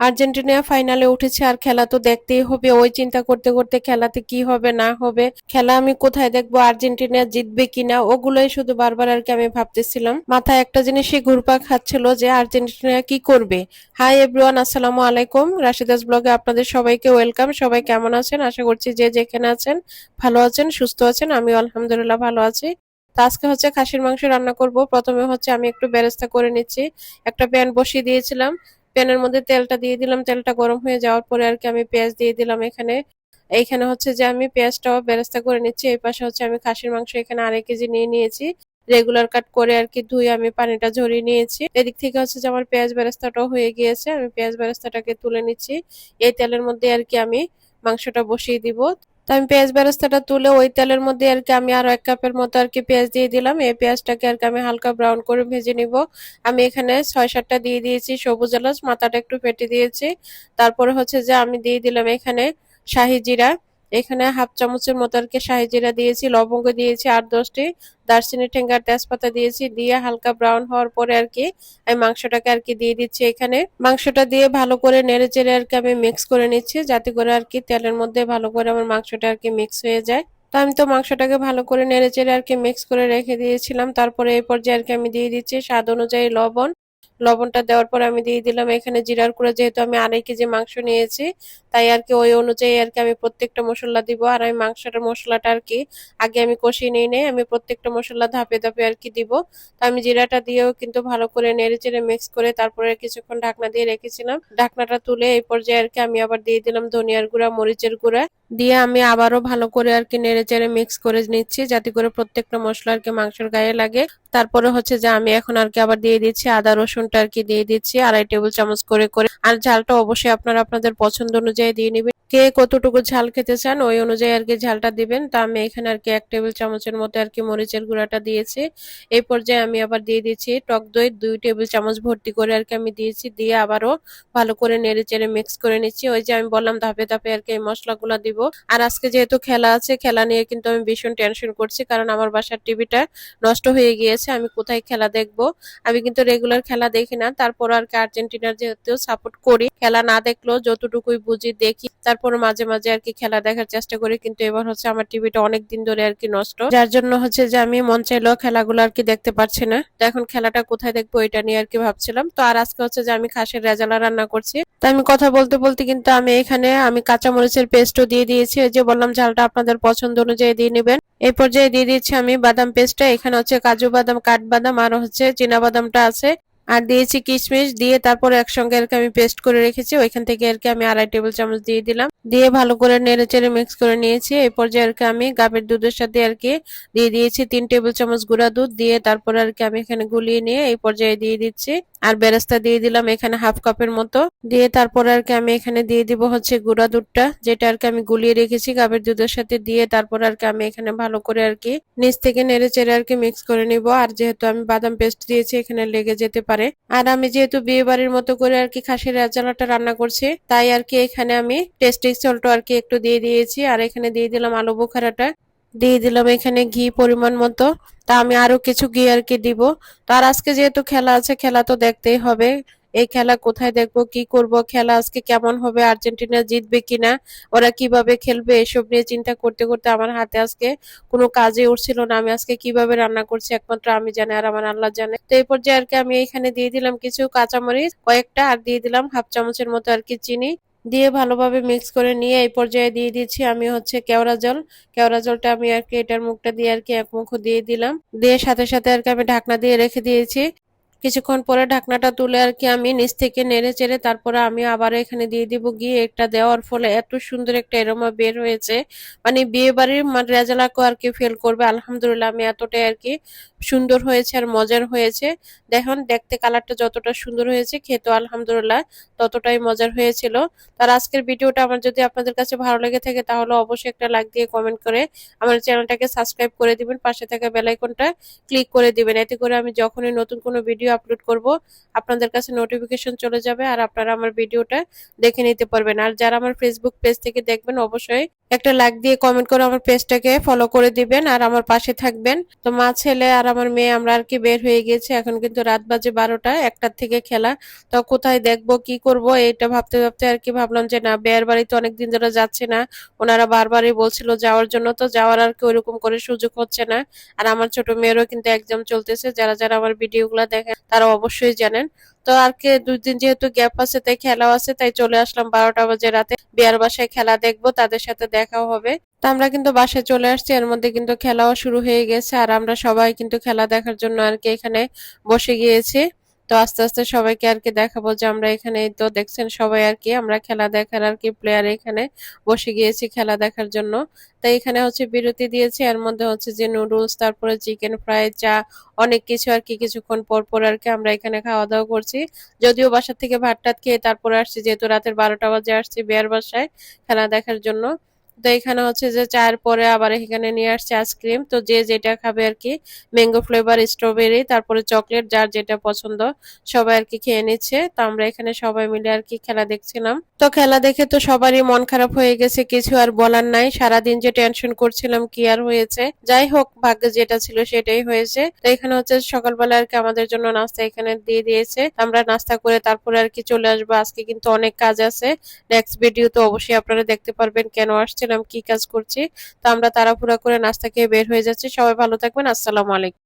Argentina ফাইনালে উঠেছে আর খেলা তো দেখতেই হবে। ওই চিন্তা করতে করতে খেলাতে কি হবে না হবে, খেলা আমি কোথায় দেখবো, আর্জেন্টিনা জিতবে কিনা, ওগুলোই শুধু বারবার আর কি আমি ভাবতেছিলাম। মাথায় একটা জিনিসই ঘুরপাক খাচ্ছিল যে আর্জেন্টিনা কি করবে। হাই এভরিওয়ান, আসসালামু আলাইকুম। রাশিদাস ব্লগে আপনাদের সবাইকে ওয়েলকাম। সবাই কেমন আছেন? আশা করছি যে যেখানে আছেন ভালো আছেন, সুস্থ আছেন। আমিও আলহামদুলিল্লাহ ভালো আছি। তো আজকে হচ্ছে খাসির মাংস রান্না করব। প্রথমে হচ্ছে আমি একটু বেরেস্তা করে নিচ্ছি। একটা প্যান বসিয়ে দিয়েছিলাম, প্যানের মধ্যে তেলটা দিয়ে দিলাম। তেলটা গরম হয়ে যাওয়ার পরে আর কি আমি পেঁয়াজ দিয়ে দিলাম এখানে। এইখানে হচ্ছে যে আমি পেঁয়াজটাও বেরেস্তা করে নিচ্ছি। এই পাশে হচ্ছে আমি খাসির মাংস এখানে 2.5 কেজি নিয়ে নিয়েছি। রেগুলার কাট করে আর কি ধুয়ে আমি পানিটা ঝরিয়ে নিয়েছি। এদিক থেকে হচ্ছে যে আমার পেঁয়াজ বেরেস্তাটাও হয়ে গিয়েছে। আমি পেঁয়াজ বেরেস্তাটাকে তুলে নিচ্ছি। এই তেলের মধ্যে আর কি আমি মাংসটা বসিয়ে দিব। তো আমি পেঁয়াজ বেরেস্তাটা তুলে ওই তেলের মধ্যে আর কি আমি আরো 1 কাপের মতো আর কি পেঁয়াজ দিয়ে দিলাম। এই পেঁয়াজটাকে আর কি আমি হালকা ব্রাউন করে ভেজে নিব। আমি এখানে 6-7টা দিয়ে দিয়েছি সবুজ এলাচ, মাথাটা একটু ফেটে দিয়েছি। তারপরে হচ্ছে যে আমি দিয়ে দিলাম এখানে শাহি জিরা। এখানে হাফ চামচের মতো আর কি শাহি জিরা দিয়েছি, লবঙ্গ দিয়েছি 8-10টি, দারচিনি, টেঙ্গা, তেজপাতা দিয়েছি। দিয়ে হালকা ব্রাউন হওয়ার পরে আর কি আমি মাংসটাকে আর কি দিয়ে দিচ্ছি এখানে। মাংসটা দিয়ে ভালো করে নেড়ে চেড়ে আর কি আমি মিক্স করে নিচ্ছি, যাতে করে আর কি তেলের মধ্যে ভালো করে আমার মাংসটা আর কি মিক্স হয়ে যায়। তো আমি তো মাংসটাকে ভালো করে নেড়ে চেড়ে আর কি মিক্স করে রেখে দিয়েছিলাম। তারপরে এই পর্যায়ে আর কি আমি দিয়ে দিচ্ছি স্বাদ অনুযায়ী লবণ। লবণটা দেওয়ার পর আমি দিয়ে দিলাম এখানে জিরার গুঁড়া। যেহেতু আমি 2.5 কেজি মাংস নিয়েছি, তাই আর কি ওই অনুযায়ী আর কি আমি প্রত্যেকটা মশলা দিব। আর আমি মাংসটার মশলাটা আর কি আগে আমি কষিয়ে নিই নাই, আমি প্রত্যেকটা মশলা ধাপে ধাপে আর কি দিব। তো আমি জিরাটা দিয়েও কিন্তু ভালো করে নেড়ে চেড়ে মিক্স করে তারপরে কিছুক্ষণ ঢাকনা দিয়ে রেখেছিলাম। ঢাকনাটা তুলে এই পর্যায়ে আর কি আমি আবার দিয়ে দিলাম ধনিয়ার গুঁড়া, মরিচের গুঁড়া। দিয়ে আমি আবারও ভালো করে আর কি নেড়ে চেড়ে মিক্স করে নিচ্ছি, যাতে করে প্রত্যেকটা মশলা আর কি মাংসের গায়ে লাগে। তারপরে হচ্ছে যে আমি এখন আর কি আবার দিয়ে দিচ্ছি আদা রসুনটা আর কি দিয়ে দিচ্ছি 2.5 টেবিল চামচ করে করে। আর ঝালটা অবশ্যই আপনারা আপনাদের পছন্দ অনুযায়ী দিয়ে নিবেন। কে কতটুকু ঝাল খেতে চান ওই অনুযায়ী আর কি ঝালটা দিবেন। তা আমি এখানে আর কি 1 টেবিল চামচের মতো আর কি মরিচের গুঁড়াটা দিয়েছি। এই পর্যায়ে আমি আবার দিয়ে দিচ্ছি টক দই 2 টেবিল চামচ ভর্তি করে আর কি আমি দিয়েছি। দিয়ে আবারও ভালো করে নেড়ে চেড়ে মিক্স করে নিচ্ছি। ওই যে আমি বললাম ধাপে ধাপে আর কি এই মশলাগুলো দিব। আর আজকে যেহেতু খেলা আছে, খেলা নিয়ে কিন্তু আমি ভীষণ টেনশন করছি, কারণ আমার বাসার টিভিটা নষ্ট হয়ে গিয়েছে। আমি কোথায় খেলা দেখবো? আমি কিন্তু রেগুলার খেলা দেখি না, তারপর আর কি আর্জেন্টিনার যেহেতু সাপোর্ট করি, খেলা না দেখলেও যতটুকুই বুঝি দেখি। তারপর মাঝে মাঝে আর কি খেলা দেখার চেষ্টা করি। কিন্তু এবার হচ্ছে আমার টিভিটা অনেক দিন ধরে আর কি নষ্ট, যার জন্য হচ্ছে যে আমি মন চাইলেও খেলাগুলো আর কি দেখতে পারছি না। তো এখন খেলাটা কোথায় দেখবো এটা নিয়ে আর কি ভাবছিলাম। তো আর আজকে হচ্ছে যে আমি খাসির রেজালা রান্না করছি। তো আমি কথা বলতে বলতে কিন্তু আমি এখানে আমি কাঁচামরিচের পেস্টও দিয়ে দিয়েছি। ওই যে বললাম ঝালটা আপনাদের পছন্দ অনুযায়ী দিয়ে নেবেন। এই পর্যায়ে দিয়ে দিচ্ছি আমি বাদাম পেস্টটা। এখানে হচ্ছে কাজু বাদাম, কাঠবাদাম আর হচ্ছে চীনা বাদামটা আছে। আর দিয়েছি কিশমিশ। দিয়ে তারপর একসঙ্গে আর কি আমি পেস্ট করে রেখেছি, ওইখান থেকে আর কি আমি 2.5 টেবিল চামচ দিয়ে দিলাম। দিয়ে ভালো করে নেড়ে চেড়ে মিক্স করে নিয়েছি। এই পর্যায়ে আর কি আমি গাভীর দুধের সাথে আর কি দিয়ে দিয়েছি 3 টেবিল চামচ গুঁড়া দুধ। দিয়ে তারপর আর কি আমি এখানে গুলিয়ে নিয়ে এই পর্যায়ে দিয়ে দিচ্ছি। আর বেরেস্তা দিয়ে দিলাম এখানে হাফ কাপের মতো। দিয়ে তারপর আর কি আমি এখানে দিয়ে দিব হচ্ছে গুঁড়া দুধটা, যেটা আর কি আমি গুলিয়ে রেখেছি গাভীর দুধের সাথে। দিয়ে তারপর আর কি আমি এখানে ভালো করে আর কি নিচ থেকে নেড়ে চেড়ে আর কি মিক্স করে নিব। আর যেহেতু আমি বাদাম পেস্ট দিয়েছি, এখানে লেগে যেতে পারে। আর আমি যেহেতু বিয়ে বাড়ির মতো করে আর কি খাসির রেজালাটা রান্না করছি, তাই আর কি এখানে আমি টেস্টিং সল্ট আর কি একটু দিয়ে দিয়েছি। আর এখানে দিয়ে দিলাম আলু বোখারাটা, দিয়ে দিলাম এখানে ঘি পরিমাণ মতো। তা আমি আরো কিছু ঘি আর কি দিব। তার আজকে যেহেতু খেলা আছে, খেলা তো দেখতেই হবে। এই খেলা কোথায় দেখবো, কি করব, খেলা আজকে কেমন হবে, আর্জেন্টিনা জিতবে কিনা, ওরা কিভাবে খেলবে, এসব নিয়ে চিন্তা করতে করতে আমার হাতে আজকে কোনো কাজে উঠছিল না। আমি আজকে কিভাবে রান্না করছি একমাত্র আমি জানি আর আমার আল্লাহ জানে। তো এই পর্যায়ে আর কি আমি এখানে দিয়ে দিলাম কিছু কাঁচামরিচ কয়েকটা, আর দিয়ে দিলাম হাফ চামচের মতো আর কি চিনি। দিয়ে ভালোভাবে মিক্স করে নিয়ে এই পর্যায়ে দিয়ে দিচ্ছি আমি হচ্ছে কেওড়া জল। কেওড়া জলটা আমি আর কি এটার মুখটা দিয়ে আর কি এক মুখ দিয়ে দিলাম। দিয়ে সাথে সাথে আর কি আমি ঢাকনা দিয়ে রেখে দিয়েছি। কিছুক্ষণ পরে ঢাকনাটা তুলে আর কি আমি নিচ থেকে নেড়ে চেড়ে তারপরে আমি আবার এখানে দিয়ে দিব ঘি। এটা দেওয়ার ফলে এত সুন্দর একটা এরোমা বের হয়েছে, মানে বিয়ে বাড়ির রেজালাকে আর কি ফেল করবে। আলহামদুলিল্লাহ আমি এতটাই আর কি সুন্দর হয়েছে আর মজার হয়েছে। দেখুন দেখতে কালারটা যতটা সুন্দর হয়েছে, খেতে আলহামদুলিল্লাহ ততটাই মজার হয়েছিল। তার আজকের ভিডিওটা আমার যদি আপনাদের কাছে ভালো লেগে থাকে, তাহলে অবশ্যই একটা লাইক দিয়ে কমেন্ট করে আমার চ্যানেলটাকে সাবস্ক্রাইব করে দিবেন, পাশে থাকা বেল আইকনটা ক্লিক করে দিবেন। এতে করে আমি যখনই নতুন কোনো ভিডিও আপলোড করব, আপনাদের কাছে নোটিফিকেশন চলে যাবে আর আপনারা আমার ভিডিওটা দেখে নিতে পারবেন। আর যারা আমার ফেসবুক পেজ থেকে দেখবেন, অবশ্যই একটা লাইক দিয়ে কমেন্ট করে আমার পেজটাকে ফলো করে দিবেন আর আমার পাশে থাকবেন। তো মা ছেলে আর আমার মেয়ে আমরা আর কি বের হয়ে গেছি। এখন কিন্তু রাত বাজে 12টা, 1টার থেকে খেলা। তো কোথায় দেখবো কি করব এইটা ভাবতে ভাবতে আর কি ভাবলাম যে না, বিয়ের বাড়িতে অনেকদিন ধরে যাচ্ছি না, ওনারা বারবারই বলছিল যাওয়ার জন্য, তো যাওয়ার আর কি ওইরকম করে সুযোগ হচ্ছে না। আর আমার ছোট মেয়েরও কিন্তু এক্সাম চলতেছে, যারা যারা আমার ভিডিওগুলো দেখেন তারা অবশ্যই জানেন। তো আর কি 2 দিন যেহেতু গ্যাপ আছে তাই খেলাও আছে, তাই চলে আসলাম 12টা বাজে রাতে বিয়ার বাসায় খেলা দেখবো, তাদের সাথে দেখাও হবে। তো আমরা কিন্তু বাসায় চলে আসছি, এর মধ্যে কিন্তু খেলাও শুরু হয়ে গেছে আর আমরা সবাই কিন্তু খেলা দেখার জন্য আর কি এখানে বসে গিয়েছি। তো আস্তে আস্তে সবাইকে আর কি দেখাবো যে আমরা এখানে, এই তো দেখছেন সবাই আর কি আমরা খেলা দেখার আর কি প্লেয়ার এখানে বসে গিয়েছি খেলা দেখার জন্য। তাই এখানে হচ্ছে বিরতি দিয়েছি, এর মধ্যে হচ্ছে যে নুডলস, তারপরে চিকেন ফ্রাই, চা, অনেক কিছু আর কি কিছুক্ষণ পর পর আর কি আমরা এখানে খাওয়া দাওয়া করছি। যদিও বাসা থেকে ভাত টাত খেয়ে তারপরে আসছি, যেহেতু রাতের 12টা বাজে আসছি বিয়ার বাসায় খেলা দেখার জন্য। তো এখানে হচ্ছে যে চায়ের পরে আবার এখানে নিয়ে আসছে আইসক্রিম, তো যে যেটা খাবে আর কি, ম্যাঙ্গো ফ্লেভার, স্ট্রবেরি, তারপরে চকলেট, যার যেটা পছন্দ সবাই আর কি খেয়ে নিচ্ছে। তো আমরা এখানে সবাই মিলে আর কি খেলা দেখছিলাম। তো খেলা দেখে তো সবারই মন খারাপ হয়ে গেছে, কিছু আর বলার নাই। সারাদিন যে টেনশন করছিলাম কি আর হয়েছে, যাই হোক ভাগ্যে যেটা ছিল সেটাই হয়েছে। তো এখানে হচ্ছে সকালবেলা আর কি আমাদের জন্য নাস্তা এখানে দিয়ে দিয়েছে, আমরা নাস্তা করে তারপরে আর কি চলে আসবো। আজকে কিন্তু অনেক কাজ আছে, নেক্সট ভিডিও তো অবশ্যই আপনারা দেখতে পারবেন কেন আসছিলাম, কি কাজ করছি। তো আমরা তাড়াহুড়া করে নাস্তা খেয়ে বের হয়ে যাচ্ছি। সবাই ভালো থাকবেন, আসসালামু আলাইকুম।